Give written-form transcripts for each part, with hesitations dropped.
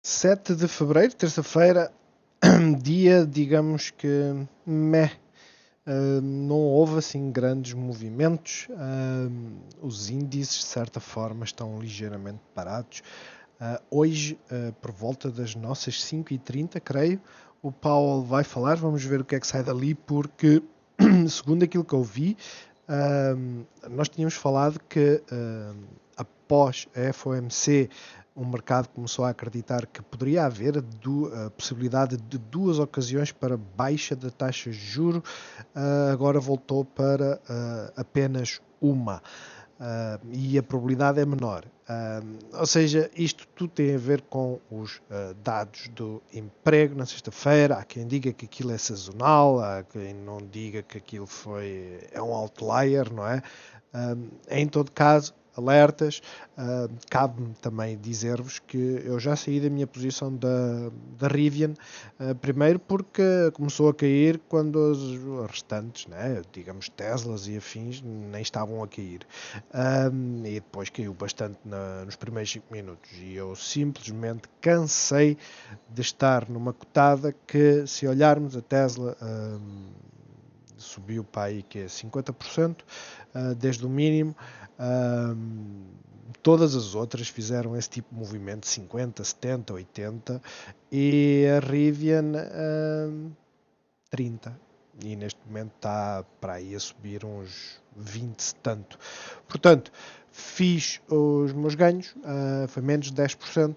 7 de fevereiro, terça-feira, dia, digamos que meh. Não houve assim grandes movimentos. Os índices, de certa forma, estão ligeiramente parados. Hoje, por volta das nossas 5h30, creio, o Powell vai falar. Vamos ver o que é que sai dali, porque, segundo aquilo que eu vi, nós tínhamos falado que após a FOMC o mercado começou a acreditar que poderia haver a possibilidade de duas ocasiões para baixa da taxa de juros, agora voltou para apenas uma. E a probabilidade é menor. Ou seja, isto tudo tem a ver com os dados do emprego na sexta-feira. Há quem diga que aquilo é sazonal, há quem não diga que aquilo é um outlier, não é? Em todo caso, alertas. Cabe-me também dizer-vos que eu já saí da minha posição da Rivian, primeiro porque começou a cair quando os restantes, né, digamos Teslas e afins, nem estavam a cair. E depois caiu bastante nos primeiros 5 minutos. E eu simplesmente cansei de estar numa cotada que, se olharmos a Tesla, subiu para aí que é 50%, desde o mínimo. Todas as outras fizeram esse tipo de movimento, 50, 70, 80, e a Rivian 30. E neste momento está para aí a subir uns 20 tanto. Portanto, fiz os meus ganhos, foi menos de 10%,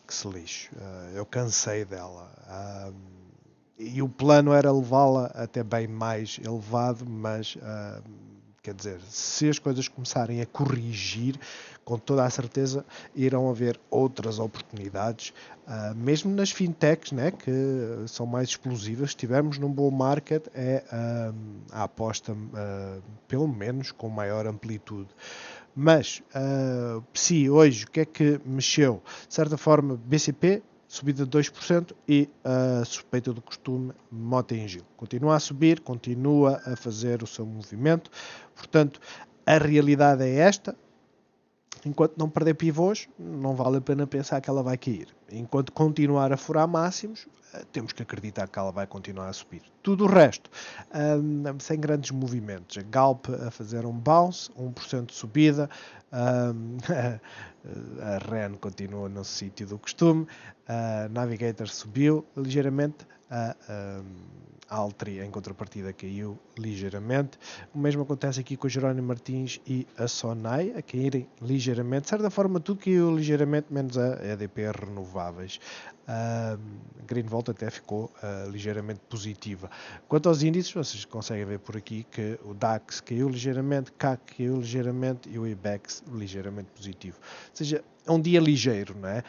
que se lixe. Eu cansei dela. E o plano era levá-la até bem mais elevado, mas quer dizer, se as coisas começarem a corrigir, com toda a certeza irão haver outras oportunidades, mesmo nas fintechs, né, que são mais explosivas. Se estivermos num bull market, é a aposta, pelo menos, com maior amplitude. Mas, PSI, hoje, o que é que mexeu? De certa forma, BCP, subida de 2% e suspeita do costume, Mota-Engil. Continua a subir, continua a fazer o seu movimento. Portanto, a realidade é esta. Enquanto não perder pivôs, não vale a pena pensar que ela vai cair. Enquanto continuar a furar máximos, temos que acreditar que ela vai continuar a subir. Tudo o resto, sem grandes movimentos. A Galp a fazer um bounce, 1% de subida. A REN continua no sítio do costume. A Navigator subiu ligeiramente. A Altri, em contrapartida, caiu ligeiramente. O mesmo acontece aqui com o Jerónimo Martins e a Sonai, a caírem ligeiramente. De certa forma, tudo caiu ligeiramente, menos a EDP Renováveis. A Greenvolt até ficou ligeiramente positiva. Quanto aos índices, vocês conseguem ver por aqui que o DAX caiu ligeiramente, CAC caiu ligeiramente e o IBEX ligeiramente positivo. Ou seja, é um dia ligeiro, não é?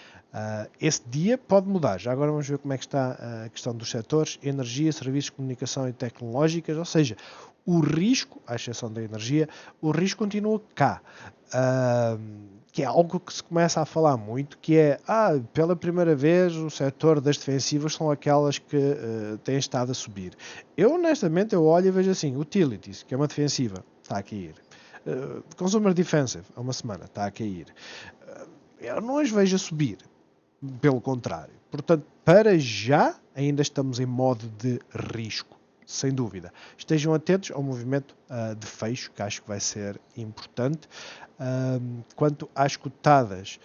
Esse dia pode mudar. Já agora vamos ver como é que está a questão dos setores: energia, serviços de comunicação e tecnológicas. Ou seja, o risco, à exceção da energia, o risco continua cá. Que é algo que se começa a falar muito, que é, pela primeira vez o setor das defensivas são aquelas que têm estado a subir. Eu, honestamente, eu olho e vejo assim, utilities, que é uma defensiva, está a cair. Consumer defensive, há uma semana, está a cair. Eu não as vejo a subir. Pelo contrário. Portanto, para já, ainda estamos em modo de risco, sem dúvida. Estejam atentos ao movimento de fecho, que acho que vai ser importante. Quanto às cotadas,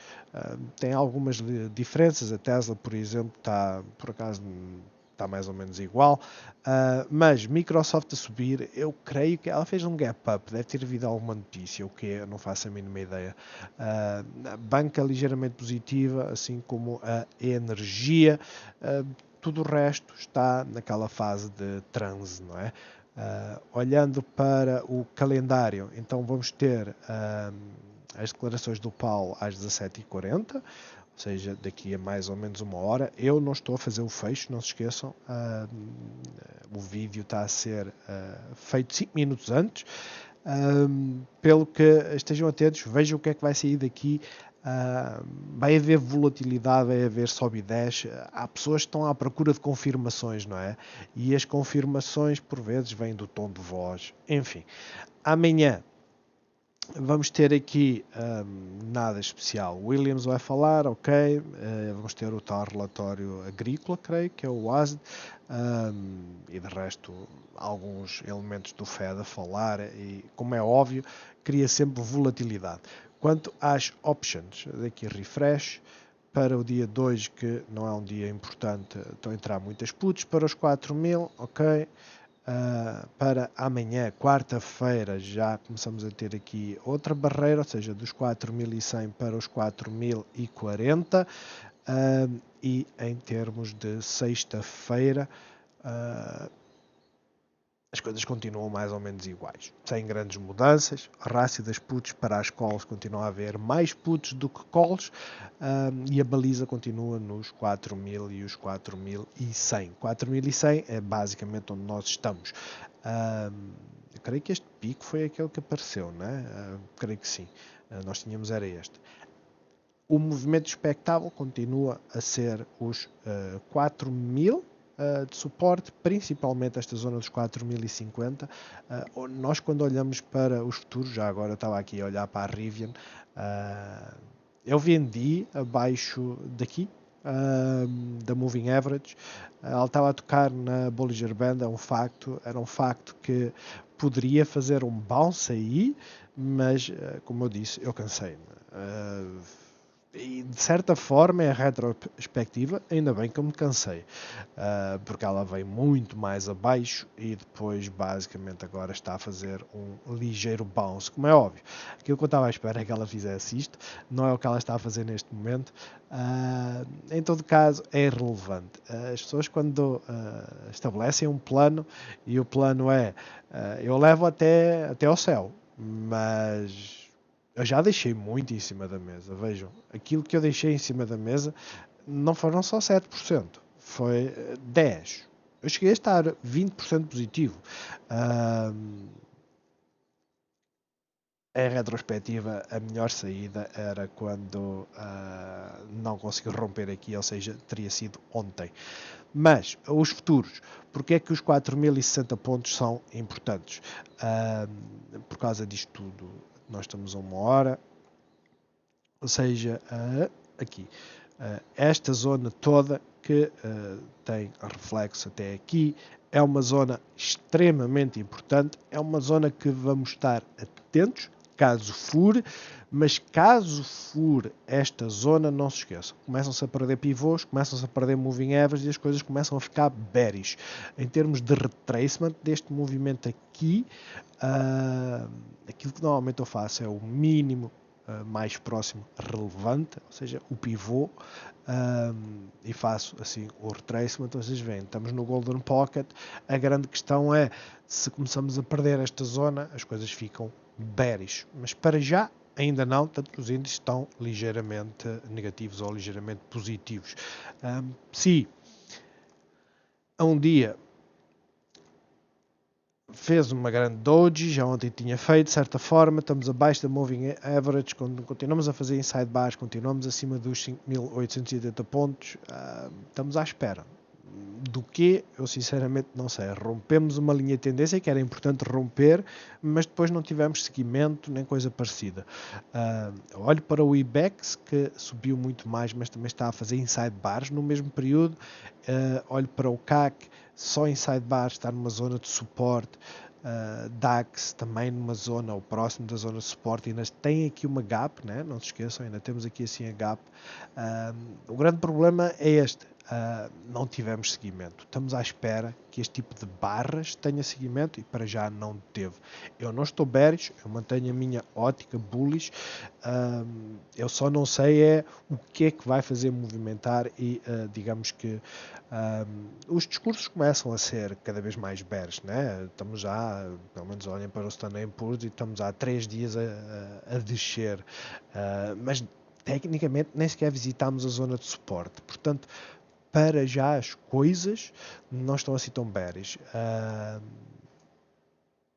tem algumas diferenças. A Tesla, por exemplo, está, por acaso, está mais ou menos igual, mas Microsoft a subir, eu creio que ela fez um gap up, deve ter havido alguma notícia, o que é, não faço a mínima ideia. A banca ligeiramente positiva, assim como a energia. Tudo o resto está naquela fase de transe, não é? Olhando para o calendário, então vamos ter as declarações do Paulo às 17h40, ou seja, daqui a mais ou menos uma hora. Eu não estou a fazer o fecho, não se esqueçam. O vídeo está a ser feito 5 minutos antes. Pelo que estejam atentos, vejam o que é que vai sair daqui. Vai haver volatilidade, vai haver sobe e desce. Há pessoas que estão à procura de confirmações, não é? E as confirmações, por vezes, vêm do tom de voz. Enfim, amanhã Vamos ter aqui nada especial. Williams vai falar, ok. Vamos ter o tal relatório agrícola, creio, que é o WASD. E de resto, alguns elementos do Fed a falar. E, como é óbvio, cria sempre volatilidade. Quanto às options, daqui refresh. Para o dia 2, que não é um dia importante, estão a entrar muitas puts para os 4.000, ok. Para amanhã, quarta-feira, já começamos a ter aqui outra barreira, ou seja, dos 4.100 para os 4.040. E em termos de sexta-feira, as coisas continuam mais ou menos iguais, sem grandes mudanças. A rácio das puts para as calls continua a haver mais puts do que calls, e a baliza continua nos 4.000 e os 4.100. 4.100 é basicamente onde nós estamos. Eu creio que este pico foi aquele que apareceu, né? Creio que sim. Nós tínhamos era este. O movimento expectável continua a ser os 4.000 de suporte, principalmente esta zona dos 4.050. Nós, quando olhamos para os futuros, já agora estava aqui a olhar para a Rivian, eu vendi abaixo daqui, da Moving Average. Ela estava a tocar na Bollinger Band, era um facto que poderia fazer um bounce aí, mas, como eu disse, eu cansei-me. E de certa forma é retrospectiva, ainda bem que eu me cansei, porque ela veio muito mais abaixo e depois basicamente agora está a fazer um ligeiro bounce, como é óbvio. Aquilo que eu estava à espera é que ela fizesse isto, não é o que ela está a fazer neste momento. Em todo caso é irrelevante. As pessoas quando estabelecem um plano, e o plano é eu levo até ao céu, mas eu já deixei muito em cima da mesa. Vejam, aquilo que eu deixei em cima da mesa não foram só 7%, foi 10%. Eu cheguei a estar 20% positivo. Em retrospectiva, a melhor saída era quando não conseguiu romper aqui, ou seja, teria sido ontem. Mas, os futuros, porque é que os 4.060 pontos são importantes? Por causa disto tudo, nós estamos a 1 hora, ou seja, aqui, esta zona toda que tem reflexo até aqui, é uma zona extremamente importante, é uma zona que vamos estar atentos, caso fure, mas caso fure esta zona, não se esqueçam, começam-se a perder pivôs, começam-se a perder moving averages e as coisas começam a ficar bearish. Em termos de retracement deste movimento aqui, aquilo que normalmente eu faço é o mínimo mais próximo relevante, ou seja, o pivô, e faço assim o retracement. Vocês veem, estamos no Golden Pocket. A grande questão é, se começamos a perder esta zona, as coisas ficam bearish, mas para já ainda não, tanto que os índices estão ligeiramente negativos ou ligeiramente positivos. Se a um dia fez uma grande doji, já ontem tinha feito, de certa forma, estamos abaixo da moving average, continuamos a fazer inside bars, continuamos acima dos 5.880 pontos, estamos à espera. Do que, eu sinceramente não sei. Rompemos uma linha de tendência que era importante romper, mas depois não tivemos seguimento nem coisa parecida. Olho para o IBEX, que subiu muito mais, mas também está a fazer inside bars no mesmo período. Olho para o CAC, só inside bars, está numa zona de suporte. DAX também numa zona, ou próximo da zona de suporte, ainda tem aqui uma gap, né? Não se esqueçam, ainda temos aqui assim a gap. O grande problema é este, não tivemos seguimento. Estamos à espera que este tipo de barras tenha seguimento e para já não teve. Eu não estou bearish, eu mantenho a minha ótica bullish, eu só não sei é o que é que vai fazer movimentar e digamos que os discursos começam a ser cada vez mais bearish, né? Estamos já, pelo menos olhem para o Standard & Poor's e estamos há 3 dias a descer, mas tecnicamente nem sequer visitámos a zona de suporte, portanto para já as coisas não estão assim tão bearish.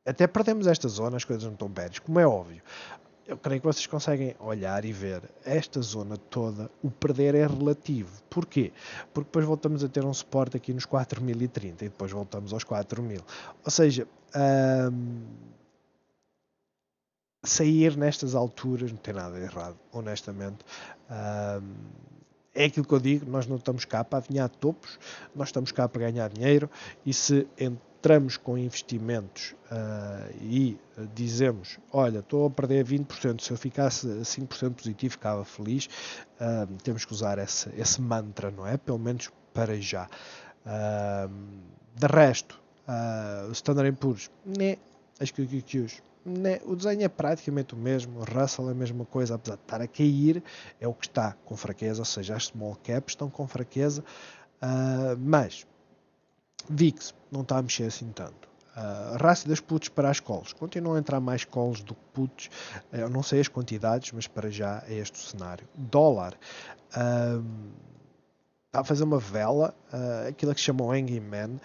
Até perdemos esta zona, as coisas não estão bearish, como é óbvio. Eu creio que vocês conseguem olhar e ver esta zona toda, o perder é relativo. Porquê? Porque depois voltamos a ter um suporte aqui nos 4.030 e depois voltamos aos 4.000. Ou seja, sair nestas alturas não tem nada de errado, honestamente. É aquilo que eu digo, nós não estamos cá para adivinhar topos, nós estamos cá para ganhar dinheiro, e se entramos com investimentos e dizemos, olha, estou a perder 20%, se eu ficasse 5% positivo ficava feliz, temos que usar esse mantra, não é? Pelo menos para já. De resto, o Standard Poor's, né, as QQQs, né, o desenho é praticamente o mesmo, o Russell é a mesma coisa, apesar de estar a cair, é o que está com fraqueza, ou seja, as small caps estão com fraqueza, mas VIX não está a mexer assim tanto. A raça das puts para as calls. Continuam a entrar mais calls do que puts. Eu não sei as quantidades, mas para já é este o cenário. Dólar. Está a fazer uma vela, aquilo que se chama o Hangman,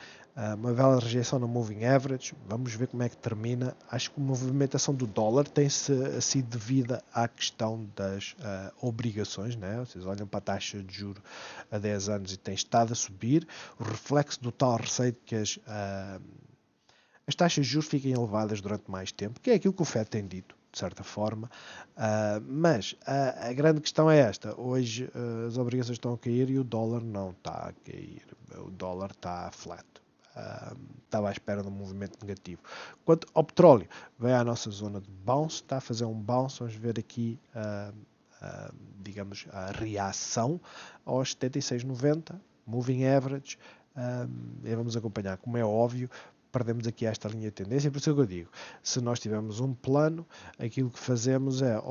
uma vela de rejeição no Moving Average. Vamos ver como é que termina. Acho que a movimentação do dólar tem sido devida à questão das obrigações, né? Vocês olham para a taxa de juro a 10 anos e tem estado a subir. O reflexo do tal receio que as taxas de juros fiquem elevadas durante mais tempo, que é aquilo que o FED tem dito, de certa forma. Mas a grande questão é esta. Hoje as obrigações estão a cair e o dólar não está a cair. O dólar está flat. Estava à espera de um movimento negativo. Quanto ao petróleo, vem à nossa zona de bounce, está a fazer um bounce. Vamos ver aqui, digamos, a reação aos 76,90, moving average. E vamos acompanhar, como é óbvio, perdemos aqui esta linha de tendência, por isso é que eu digo, se nós tivermos um plano, aquilo que fazemos é,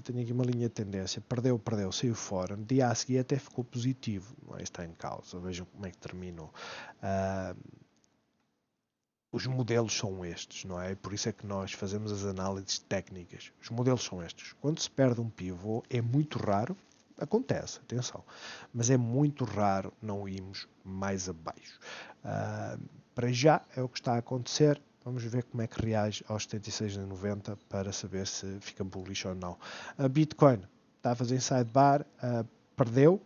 tenho aqui uma linha de tendência, perdeu, saiu fora, no dia a seguir até ficou positivo, não é? Está em causa, vejam como é que terminou. Os modelos são estes, não é? Por isso é que nós fazemos as análises técnicas. Os modelos são estes. Quando se perde um pivô, é muito raro, acontece, atenção, mas é muito raro não irmos mais abaixo. Para já é o que está a acontecer. Vamos ver como é que reage aos 76,90 para saber se fica bullish ou não. A Bitcoin está a fazer sidebar, perdeu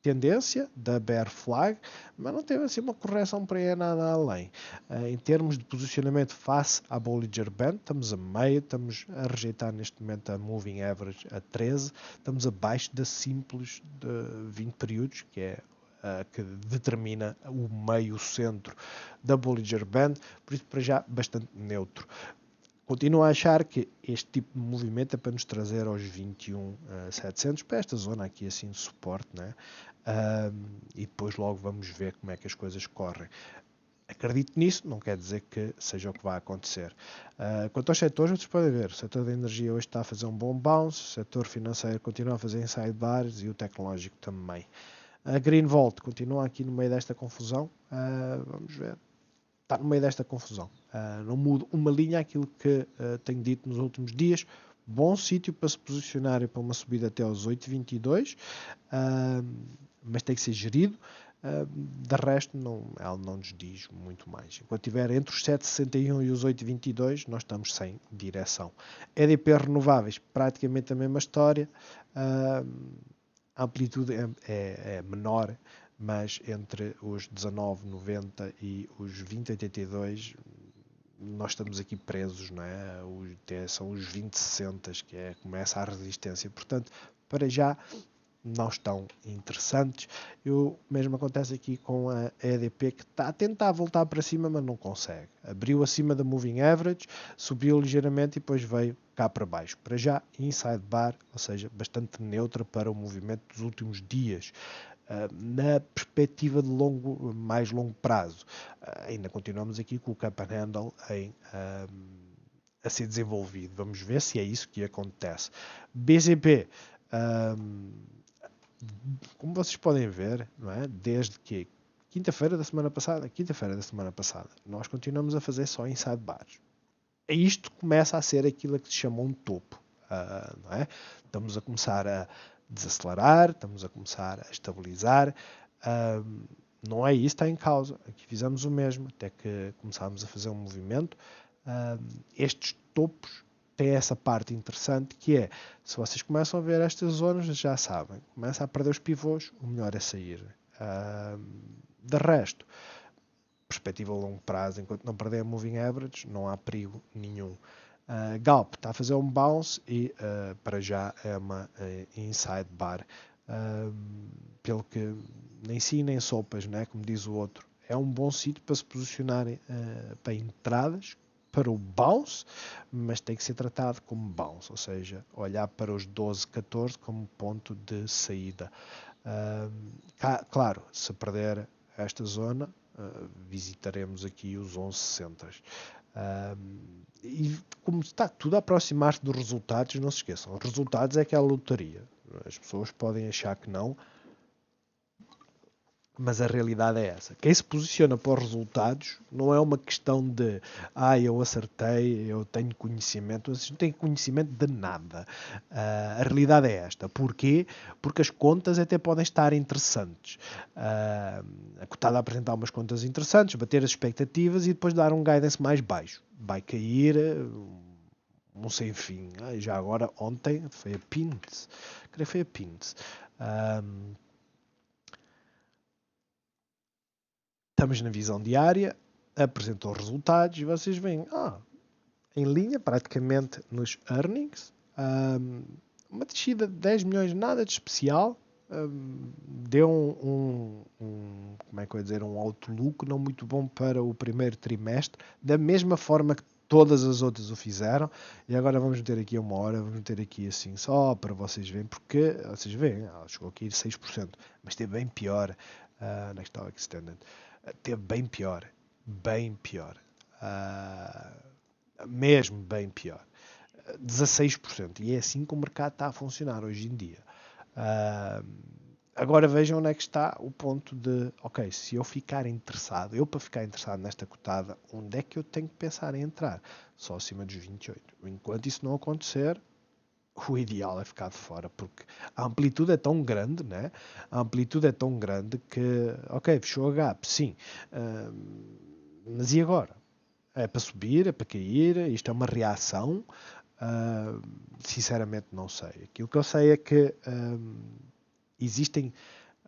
tendência da bear flag, mas não teve assim uma correção para ir nada além. Em termos de posicionamento face à Bollinger Band, estamos a meio, estamos a rejeitar neste momento a Moving Average a 13, estamos abaixo da simples de 20 períodos, que é que determina o meio centro da Bollinger Band, por isso para já bastante neutro. Continuo a achar que este tipo de movimento é para nos trazer aos 21.700, para esta zona aqui assim de suporte, né? E depois logo vamos ver como é que as coisas correm. Acredito nisso, não quer dizer que seja o que vai acontecer. Quanto aos setores, vocês podem ver, o setor da energia hoje está a fazer um bom bounce, o setor financeiro continua a fazer inside bars e o tecnológico também. A Greenvolt continua aqui no meio desta confusão, vamos ver. Está no meio desta confusão. Não mudo uma linha aquilo que tenho dito nos últimos dias. Bom sítio para se posicionar para uma subida até aos 8,22, mas tem que ser gerido. De resto, ela não nos diz muito mais. Enquanto estiver entre os 7,61 e os 8,22, nós estamos sem direção. EDP renováveis, praticamente a mesma história. A amplitude é menor, mas entre os 19,90 e os 20,82 nós estamos aqui presos, não é? São os 20,60 que começa a resistência. Portanto, para já não estão interessantes. O mesmo acontece aqui com a EDP, que está a tentar voltar para cima, mas não consegue. Abriu acima da Moving Average, subiu ligeiramente e depois veio cá para baixo. Para já, inside bar, ou seja, bastante neutra para o movimento dos últimos dias. Na perspectiva de mais longo prazo, ainda continuamos aqui com o Cup and Handle a ser desenvolvido. Vamos ver se é isso que acontece. BCP, como vocês podem ver, não é? Desde que quinta-feira da semana passada, nós continuamos a fazer só inside bars. Isto começa a ser aquilo que se chama um topo, não é? Estamos a começar a desacelerar, estamos a começar a estabilizar. Não é isso que está em causa. Aqui fizemos o mesmo, até que começámos a fazer um movimento. Estes topos têm essa parte interessante que é, se vocês começam a ver estas zonas, já sabem, começa a perder os pivôs, o melhor é sair. De resto, perspectiva a longo prazo, enquanto não perder a moving average, não há perigo nenhum. Galp está a fazer um bounce e para já é uma inside bar. Pelo que nem sim nem sopas, né? Como diz o outro. É um bom sítio para se posicionarem para entradas, para o bounce, mas tem que ser tratado como bounce, ou seja, olhar para os 12, 14 como ponto de saída. Claro, se perder esta zona, visitaremos aqui os 1160. E como está tudo a aproximar-se dos resultados, não se esqueçam, os resultados é aquela lotaria. As pessoas podem achar que não, mas a realidade é essa. Quem se posiciona para os resultados não é uma questão de eu acertei, eu tenho conhecimento. Vocês não têm conhecimento de nada. A realidade é esta. Porquê? Porque as contas até podem estar interessantes. A cotada apresentar umas contas interessantes, bater as expectativas e depois dar um guidance mais baixo. Vai cair um sem fim. Já agora, ontem, foi a Pint. Creio que foi a Pint. Estamos na visão diária, apresentou resultados e vocês veem, em linha, praticamente nos earnings, uma descida de 10 milhões, nada de especial, deu como é que eu ia dizer, um outlook não muito bom para o primeiro trimestre, da mesma forma que todas as outras o fizeram, e agora vamos meter aqui uma hora, vamos meter aqui assim, só para vocês verem, porque vocês veem, chegou aqui 6%, mas esteve bem pior, next stock extended, teve bem pior, mesmo bem pior, 16%, e é assim que o mercado está a funcionar hoje em dia. Agora vejam onde é que está o ponto de, ok, se eu ficar interessado, eu para ficar interessado nesta cotada, onde é que eu tenho que pensar em entrar? Só acima dos 28. Enquanto isso não acontecer, o ideal é ficar de fora, porque a amplitude é tão grande, né? A amplitude é tão grande que, ok, fechou a gap, sim, mas e agora? É para subir, é para cair, isto é uma reação? Sinceramente não sei. Aquilo que eu sei é que existem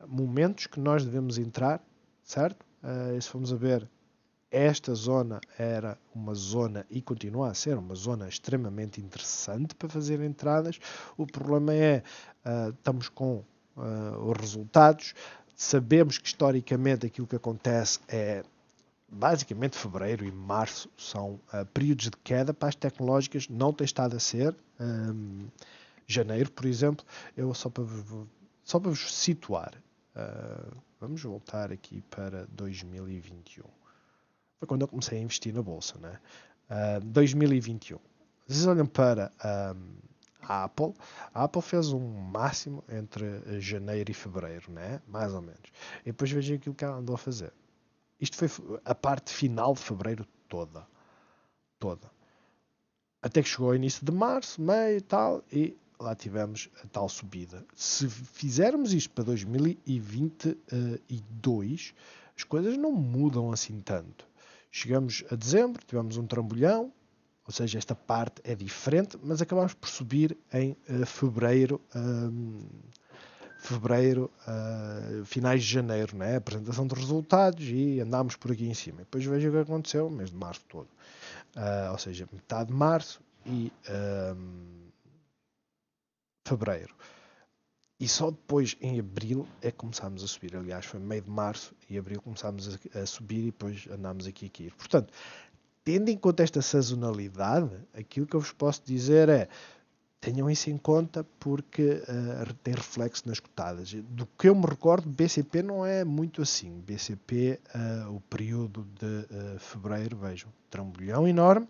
momentos que nós devemos entrar, certo? Se formos a ver, esta zona era uma zona e continua a ser uma zona extremamente interessante para fazer entradas. O problema é, estamos com os resultados, sabemos que historicamente aquilo que acontece é basicamente fevereiro e março são períodos de queda para as tecnológicas, não tem estado a ser. Janeiro, por exemplo, eu só para vos situar, vamos voltar aqui para 2021. Foi quando eu comecei a investir na bolsa, né? 2021. Vocês olham para a Apple. A Apple fez um máximo entre janeiro e fevereiro, né? Mais ou menos. E depois vejam aquilo que ela andou a fazer. Isto foi a parte final de fevereiro toda. Toda. Até que chegou ao início de março, meio e tal, e lá tivemos a tal subida. Se fizermos isto para 2022, as coisas não mudam assim tanto. Chegamos a dezembro, tivemos um trambolhão, ou seja, esta parte é diferente, mas acabamos por subir em fevereiro, finais de janeiro, né? Apresentação de resultados e andámos por aqui em cima. Depois veja o que aconteceu, mês de março todo. Ou seja, metade de março e fevereiro. E só depois, em abril, é que começámos a subir. Aliás, foi meio de março e abril começámos a subir e depois andámos aqui a cair. Portanto, tendo em conta esta sazonalidade, aquilo que eu vos posso dizer é tenham isso em conta porque tem reflexo nas cotadas. Do que eu me recordo, BCP não é muito assim. BCP, o período de fevereiro, vejam, trambolhão enorme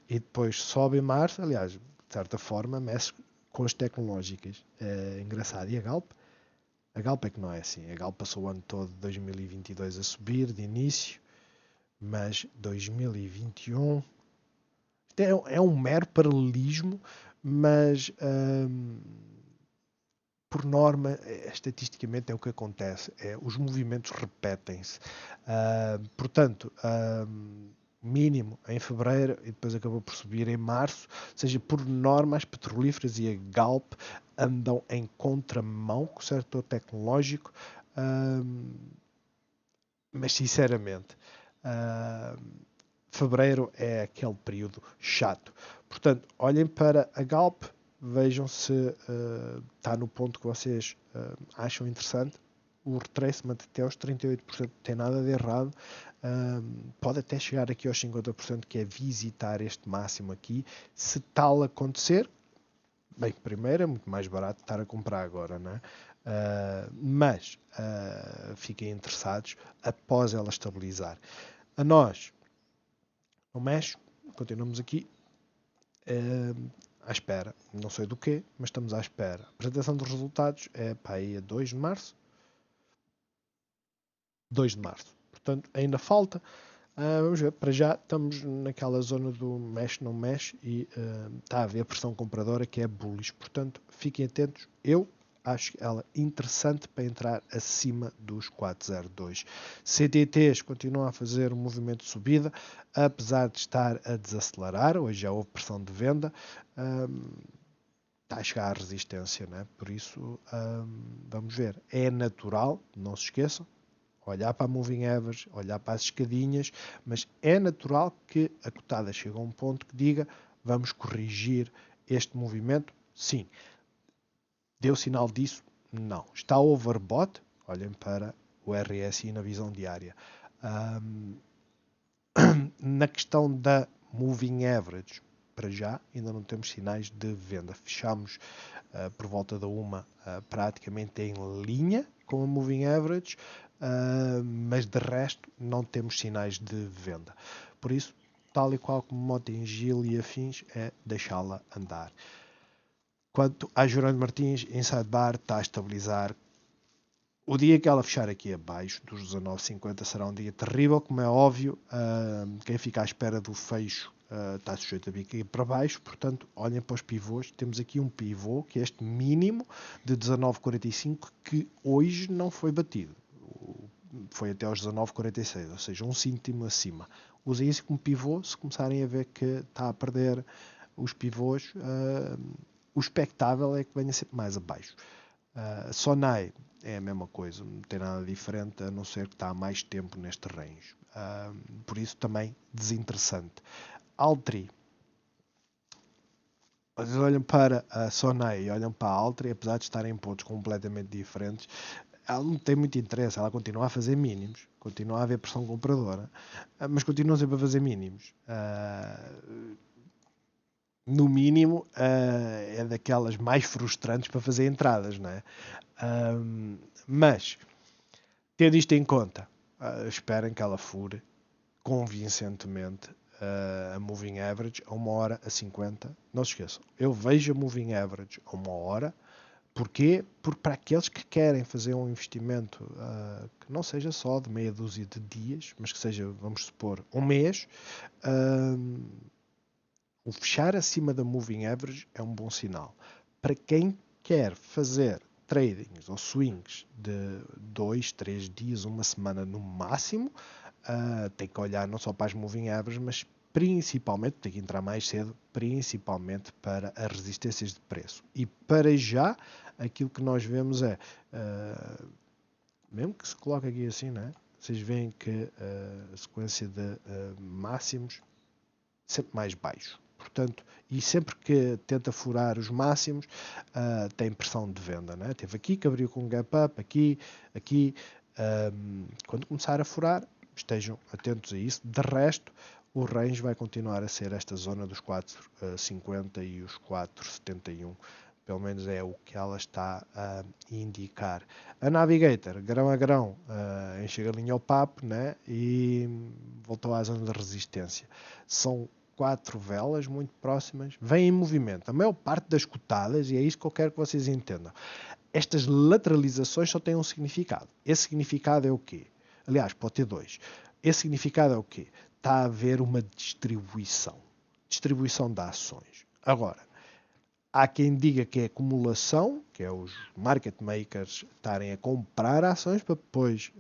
e depois sobe em março. Aliás, de certa forma, mexe com as tecnológicas. É engraçado. E a Galp? A Galp é que não é assim. A Galp passou o ano todo de 2022 a subir de início, mas 2021 é um mero paralelismo, mas por norma, estatisticamente é o que acontece, os movimentos repetem-se. Portanto, mínimo em fevereiro e depois acabou por subir em março, ou seja, por norma as petrolíferas e a Galp andam em contramão com o setor tecnológico, mas sinceramente, fevereiro é aquele período chato. Portanto, olhem para a Galp, vejam se está no ponto que vocês acham interessante. O retracement até aos 38% não tem nada de errado. Pode até chegar aqui aos 50%, que é visitar este máximo aqui. Se tal acontecer, bem, primeiro é muito mais barato estar a comprar agora, né? Mas fiquem interessados após ela estabilizar. A nós, no México, continuamos aqui à espera. Não sei do quê, mas estamos à espera. A apresentação dos resultados é para aí a 2 de março. 2 de março. Portanto, ainda falta. Vamos ver, para já estamos naquela zona do mexe, não mexe e está a haver pressão compradora que é bullish. Portanto, fiquem atentos. Eu acho ela interessante para entrar acima dos 402. CTTs continuam a fazer um movimento de subida, apesar de estar a desacelerar. Hoje já houve pressão de venda. Está a chegar à resistência, né? Por isso, vamos ver. É natural, não se esqueçam, olhar para a moving average, olhar para as escadinhas, mas é natural que a cotada chegue a um ponto que diga vamos corrigir este movimento. Sim. Deu sinal disso? Não. Está overbought? Olhem para o RSI na visão diária. Na questão da moving average, para já ainda não temos sinais de venda. Fechamos por volta da uma praticamente em linha com a moving average, mas de resto não temos sinais de venda. Por isso, tal e qual como Mota-Engil e afins, é deixá-la andar. Quanto a Jerónimo Martins, Inside Bar está a estabilizar. O dia que ela fechar aqui abaixo dos 19,50 será um dia terrível, como é óbvio. Quem fica à espera do fecho está sujeito a vir aqui para baixo. Portanto, olhem para os pivôs. Temos aqui um pivô, que é este mínimo de 19,45, que hoje não foi batido. Foi até aos 19,46, ou seja, 1 cêntimo acima. Usem isso como pivô. Se começarem a ver que está a perder os pivôs, o expectável é que venha sempre mais abaixo. Sonai é a mesma coisa, não tem nada diferente, a não ser que está há mais tempo neste range. Por isso também desinteressante. Altri, vocês olham para a Sonai e olham para a Altri, apesar de estarem em pontos completamente diferentes, ela não tem muito interesse, ela continua a fazer mínimos, continua a haver pressão compradora, mas continua sempre a fazer mínimos. No mínimo, é daquelas mais frustrantes para fazer entradas, não é? Mas, tendo isto em conta, esperem que ela fure convincentemente a moving average a 1h50. Não se esqueçam, eu vejo a moving average a 1 hora. Porquê? Porque para aqueles que querem fazer um investimento que não seja só de meia dúzia de dias, mas que seja, vamos supor, um mês, o fechar acima da moving average é um bom sinal. Para quem quer fazer tradings ou swings de 2, 3 dias, uma semana no máximo, tem que olhar não só para as moving averages, mas principalmente, tem que entrar mais cedo, principalmente para as resistências de preço. E para já, aquilo que nós vemos é, mesmo que se coloque aqui assim, né? Vocês veem que a sequência de máximos sempre mais baixo. Portanto, e sempre que tenta furar os máximos, tem pressão de venda, né? Teve aqui que abriu com um gap up, aqui. Quando começar a furar, estejam atentos a isso. De resto, o range vai continuar a ser esta zona dos 4,50 e os 4,71. Pelo menos é o que ela está a indicar. A Navigator, grão a grão, enche a linha ao papo, né? E voltou à zona de resistência. São 4 velas muito próximas, vêm em movimento. A maior parte das cotadas, e é isso que eu quero que vocês entendam, estas lateralizações só têm um significado. Esse significado é o quê? Aliás, pode ter dois. Esse significado é o quê? Está a haver uma distribuição de ações. Agora, há quem diga que é acumulação, que é os market makers estarem a comprar ações para depois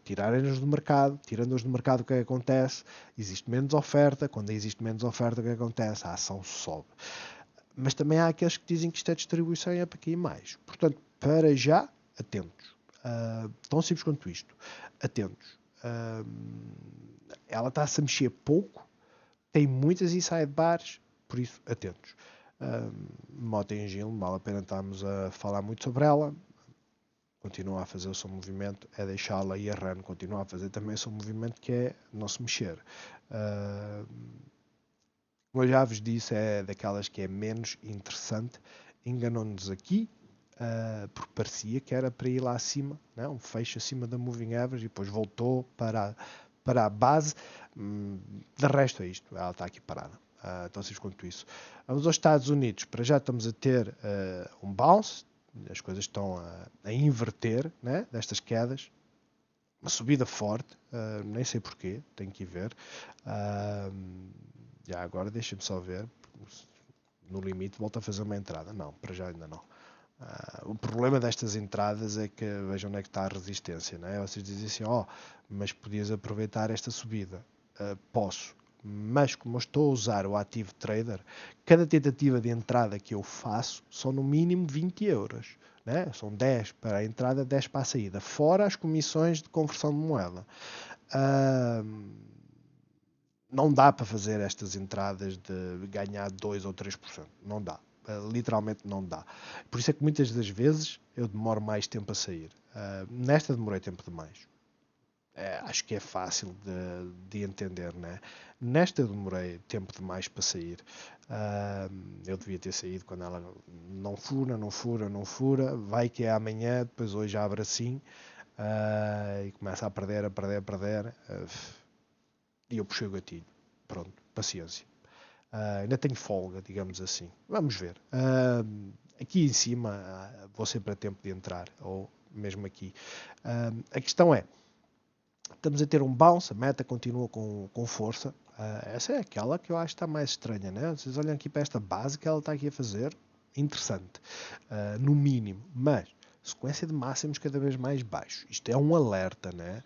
tirarem-nas do mercado. Tirando-as do mercado, o que é que acontece? Existe menos oferta. Quando existe menos oferta, o que acontece? A ação sobe. Mas também há aqueles que dizem que isto é distribuição e é para aqui mais. Portanto, para já, atentos. Tão simples quanto isto. Atentos. Ela está-se a mexer pouco, tem muitas inside bars, por isso, atentos. Mota Engine, vale a pena estarmos a falar muito sobre ela. Continua a fazer o seu movimento, é deixá-la, e a RAN continua a fazer também o seu movimento, que é não se mexer. Como eu já vos disse, é daquelas que é menos interessante. Enganou-nos aqui, porque parecia que era para ir lá acima, né? Um fecho acima da Moving Average, e depois voltou para a base. De resto é isto, ela está aqui parada. Então, assim quanto isso. Vamos aos Estados Unidos. Para já estamos a ter um bounce, as coisas estão a inverter, né? Destas quedas. Uma subida forte, nem sei porquê, tenho que ir ver. Já agora deixem-me só ver. No limite volto a fazer uma entrada. Não, para já ainda não. O problema destas entradas é que vejam onde é que está a resistência, né? Vocês dizem assim, mas podias aproveitar esta subida. Posso, mas como eu estou a usar o Active Trader, cada tentativa de entrada que eu faço são no mínimo 20 euros. Né? São 10 para a entrada, 10 para a saída, fora as comissões de conversão de moeda. Não dá para fazer estas entradas de ganhar 2 ou 3%. Não dá. Literalmente não dá. Por isso é que muitas das vezes eu demoro mais tempo a sair. Nesta demorei tempo demais. Acho que é fácil de entender, né? Nesta eu demorei tempo demais para sair. Eu devia ter saído quando ela não fura. Vai que é amanhã, depois hoje abre assim e começa a perder. E eu puxei o gatilho. Pronto, paciência. Ainda tenho folga, digamos assim. Vamos ver. Aqui em cima vou sempre a tempo de entrar, ou mesmo aqui. A questão é, estamos a ter um bounce, a meta continua com força. Essa é aquela que eu acho que está mais estranha, né? Vocês olham aqui para esta base que ela está aqui a fazer, interessante, no mínimo, mas sequência de máximos cada vez mais baixos. Isto é um alerta, né?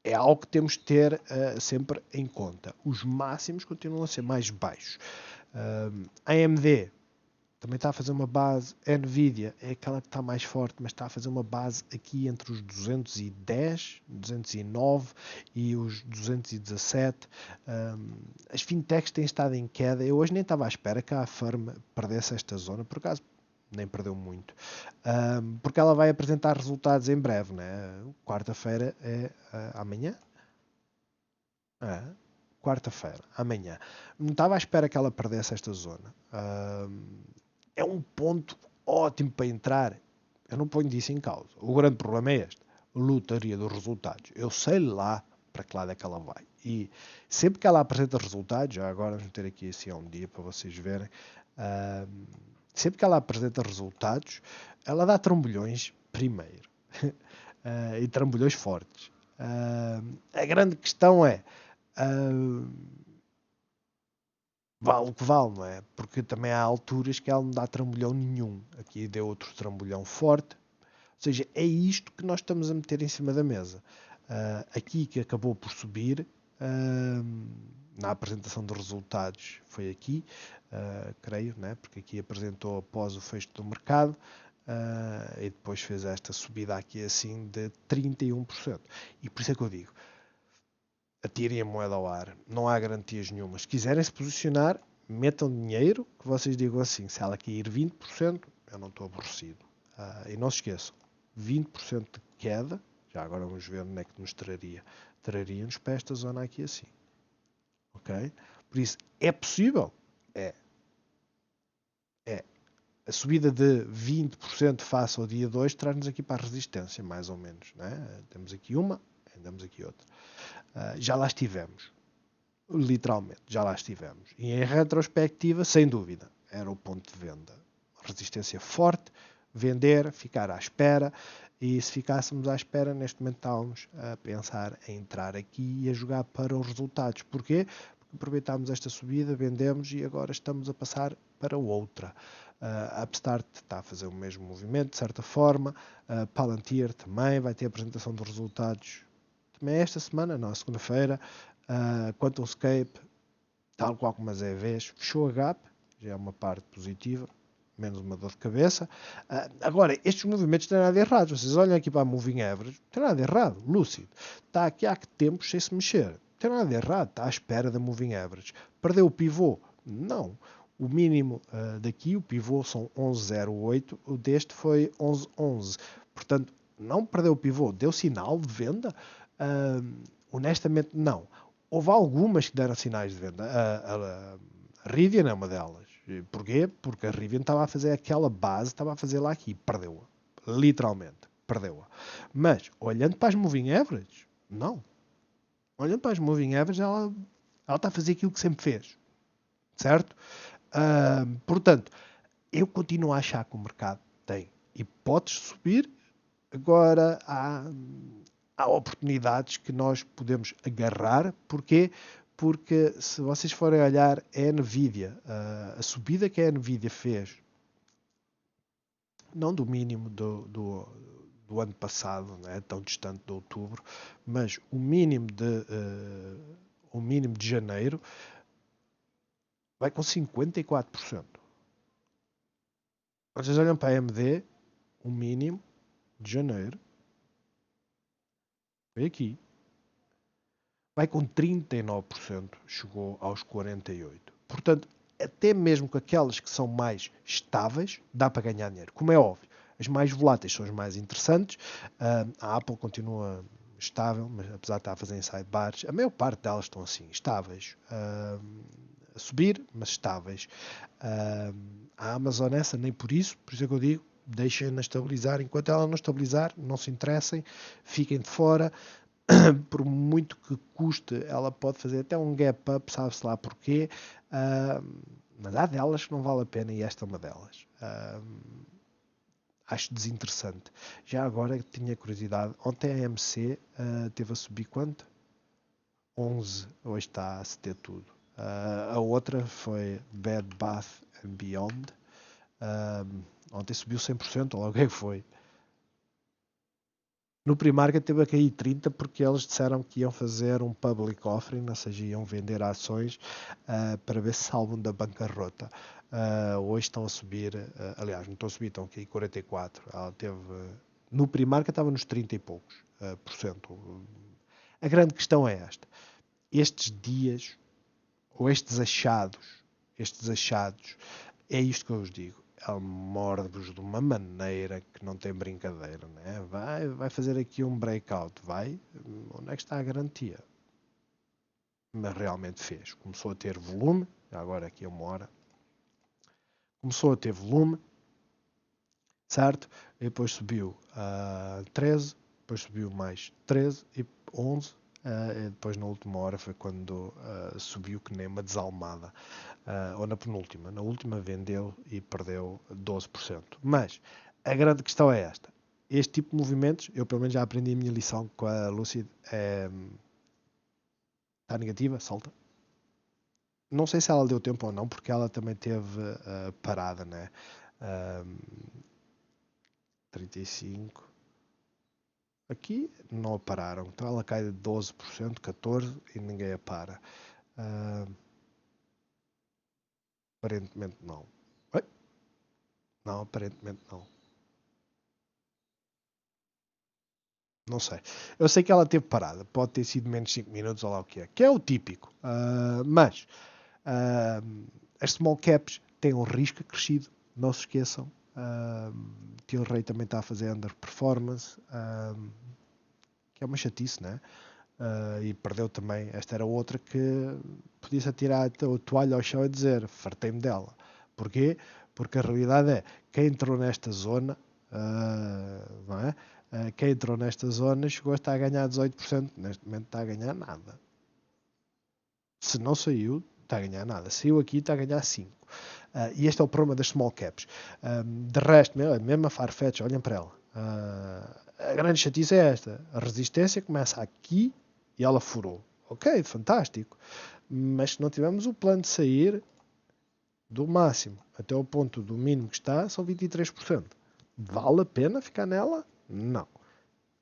É algo que temos de ter sempre em conta. Os máximos continuam a ser mais baixos. A AMD também está a fazer uma base. A Nvidia é aquela que está mais forte, mas está a fazer uma base aqui entre os 210, 209 e os 217. As fintechs têm estado em queda. Eu hoje nem estava à espera que a Firm perdesse esta zona, por acaso nem perdeu muito, porque ela vai apresentar resultados em breve, né? Quarta-feira é amanhã? Quarta-feira, amanhã. Não estava à espera que ela perdesse esta zona. É um ponto ótimo para entrar. Eu não ponho disso em causa. O grande problema é este. Lotaria dos resultados. Eu sei lá para que lado é que ela vai. E sempre que ela apresenta resultados, já agora vamos ter aqui assim um dia para vocês verem, sempre que ela apresenta resultados, ela dá trambolhões primeiro. E trambolhões fortes. A grande questão é vale o que vale, não é? Porque também há alturas que ela não dá trambolhão nenhum. Aqui deu outro trambolhão forte. Ou seja, é isto que nós estamos a meter em cima da mesa. Aqui que acabou por subir, na apresentação de resultados, foi aqui, creio, né? Porque aqui apresentou após o fecho do mercado, e depois fez esta subida aqui assim de 31%. E por isso é que eu digo, atirem a moeda ao ar, não há garantias nenhumas. Se quiserem se posicionar, metam dinheiro, que vocês digam assim, se ela cair 20%, eu não estou aborrecido. E não se esqueçam, 20% de queda, já agora vamos ver onde é que nos traria. Traria-nos para esta zona aqui assim. Ok? Por isso, é possível? É. A subida de 20% face ao dia 2 traz-nos aqui para a resistência, mais ou menos. Né? Temos aqui uma, temos aqui outra. Já lá estivemos. Literalmente, já lá estivemos. E em retrospectiva, sem dúvida, era o ponto de venda. Resistência forte, vender, ficar à espera. E se ficássemos à espera, neste momento estávamos a pensar em entrar aqui e a jogar para os resultados. Porquê? Porque aproveitámos esta subida, vendemos e agora estamos a passar para outra. A Upstart está a fazer o mesmo movimento, de certa forma. Palantir também vai ter apresentação de resultados também esta semana, não, segunda-feira. QuantumScape, tal qual como as EVs, fechou a gap, já é uma parte positiva, menos uma dor de cabeça. Agora, estes movimentos não têm nada de errado. Vocês olham aqui para a Moving Average, não tem nada de errado, lúcido. Está aqui há que tempos sem se mexer. Não tem nada de errado, está à espera da Moving Average. Perdeu o pivô, Não. O mínimo daqui, o pivô são 11,08, o deste foi 11,11. Portanto, não perdeu o pivô, deu sinal de venda? Honestamente, não. Houve algumas que deram sinais de venda. A Rivian é uma delas. Porquê? Porque a Rivian estava a fazer aquela base, estava a fazer lá aqui, perdeu-a. Literalmente, perdeu-a. Mas, olhando para as moving average, não. Olhando para as moving average, ela está a fazer aquilo que sempre fez. Certo? Portanto, eu continuo a achar que o mercado tem hipóteses de subir. Agora, há oportunidades que nós podemos agarrar. Porquê? Porque se vocês forem olhar, é a Nvidia. A subida que a Nvidia fez, não do mínimo do ano passado, não é tão distante de outubro, mas o mínimo de janeiro vai com 54%. Vocês olham para a AMD, o mínimo de janeiro foi aqui. Vai com 39%, chegou aos 48%. Portanto, até mesmo com aquelas que são mais estáveis, dá para ganhar dinheiro. Como é óbvio, as mais voláteis são as mais interessantes. A Apple continua estável, mas apesar de estar a fazer inside bars, a maior parte delas estão assim, estáveis. A subir, mas estáveis. A Amazon essa, nem por isso é que eu digo, deixem-na estabilizar. Enquanto ela não estabilizar, não se interessem, fiquem de fora. Por muito que custe, ela pode fazer até um gap up, sabe-se lá porquê. Mas há delas que não vale a pena e esta é uma delas. Acho desinteressante. Já agora tinha curiosidade, ontem a AMC teve a subir quanto? 11, hoje está a ceder tudo. A outra foi Bed Bath and Beyond. Ontem subiu 100%, ou logo é que foi. No Primark teve a cair 30% porque eles disseram que iam fazer um public offering, ou seja, iam vender ações para ver se salvam da bancarrota. Hoje estão a subir, aliás, não estão a subir, estão a cair 44%. Ela teve, no Primark estava nos 30 e poucos por cento. A grande questão é esta. Estes dias, ou estes achados, é isto que eu vos digo. Ele morde-vos de uma maneira que não tem brincadeira, né? Vai fazer aqui um breakout, vai? Onde é que está a garantia? Mas realmente fez. Começou a ter volume, agora aqui uma hora. Começou a ter volume, certo? E depois subiu a 13, depois subiu mais 13 e 11. E depois na última hora foi quando subiu que nem uma desalmada. Ou na penúltima. Na última vendeu e perdeu 12%. Mas a grande questão é esta. Este tipo de movimentos, eu pelo menos já aprendi a minha lição com a Lucid. Está negativa, solta. Não sei se ela deu tempo ou não, porque ela também teve parada, né? 35. Aqui não a pararam. Então ela cai de 12%, 14% e ninguém a para. Aparentemente não. Não, aparentemente não. Não sei. Eu sei que ela teve parada. Pode ter sido menos 5 minutos ou lá o que é. Que é o típico. Mas as small caps têm um risco acrescido. Não se esqueçam. Tilray também está a fazer underperformance. Que é uma chatice, né? E perdeu também. Esta era outra que podia-se atirar a toalha ao chão e dizer fartei-me dela. Porquê? Porque a realidade é quem entrou nesta zona, não é? Quem entrou nesta zona chegou a estar a ganhar 18%. Neste momento está a ganhar nada. Se não saiu, está a ganhar nada. Saiu aqui, está a ganhar 5%. E este é o problema das small caps. De resto, mesmo a Farfetch, olhem para ela. A grande chatice é esta. A resistência começa aqui e ela furou. Ok, fantástico. Mas se não tivermos o plano de sair do máximo até o ponto do mínimo que está, são 23%. Vale a pena ficar nela? Não.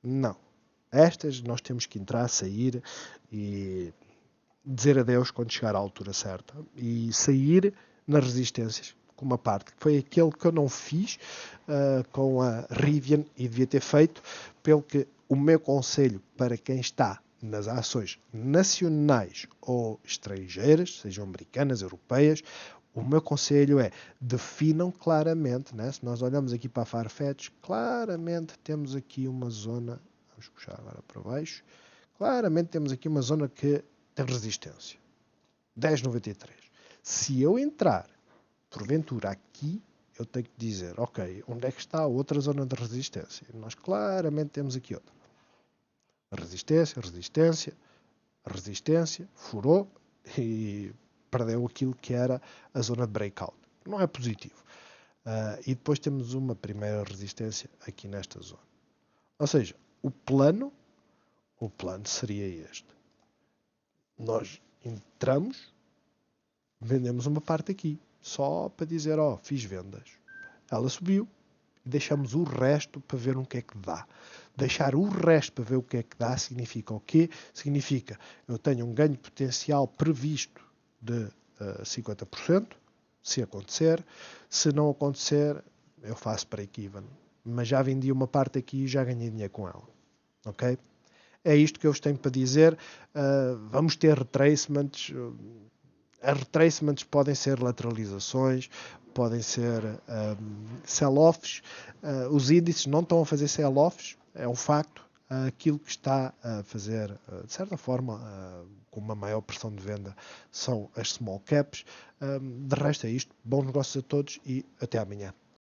Não. Estas nós temos que entrar, sair e dizer adeus quando chegar à altura certa. E sair nas resistências, com uma parte, que foi aquele que eu não fiz com a Rivian e devia ter feito, pelo que o meu conselho para quem está nas ações nacionais ou estrangeiras, sejam americanas, europeias, o meu conselho é definam claramente, né? Se nós olhamos aqui para a Farfetch, claramente temos aqui uma zona, vamos puxar agora para baixo, claramente temos aqui uma zona que tem resistência. 10,93. Se eu entrar, porventura, aqui, eu tenho que dizer, ok, onde é que está a outra zona de resistência? Nós claramente temos aqui outra. Resistência, resistência, resistência, furou e perdeu aquilo que era a zona de breakout. Não é positivo. E depois temos uma primeira resistência aqui nesta zona. Ou seja, o plano seria este. Nós entramos, vendemos uma parte aqui, só para dizer, fiz vendas. Ela subiu, deixamos o resto para ver o que é que dá. Deixar o resto para ver o que é que dá significa o quê? Significa eu tenho um ganho potencial previsto de 50%, se acontecer. Se não acontecer, eu faço break-even. Mas já vendi uma parte aqui e já ganhei dinheiro com ela. Ok? É isto que eu vos tenho para dizer. Vamos ter retracements. As retracements podem ser lateralizações, podem ser sell-offs. Os índices não estão a fazer sell-offs, é um facto. Aquilo que está a fazer, de certa forma, com uma maior pressão de venda, são as small caps. De resto é isto. Bons negócios a todos e até amanhã.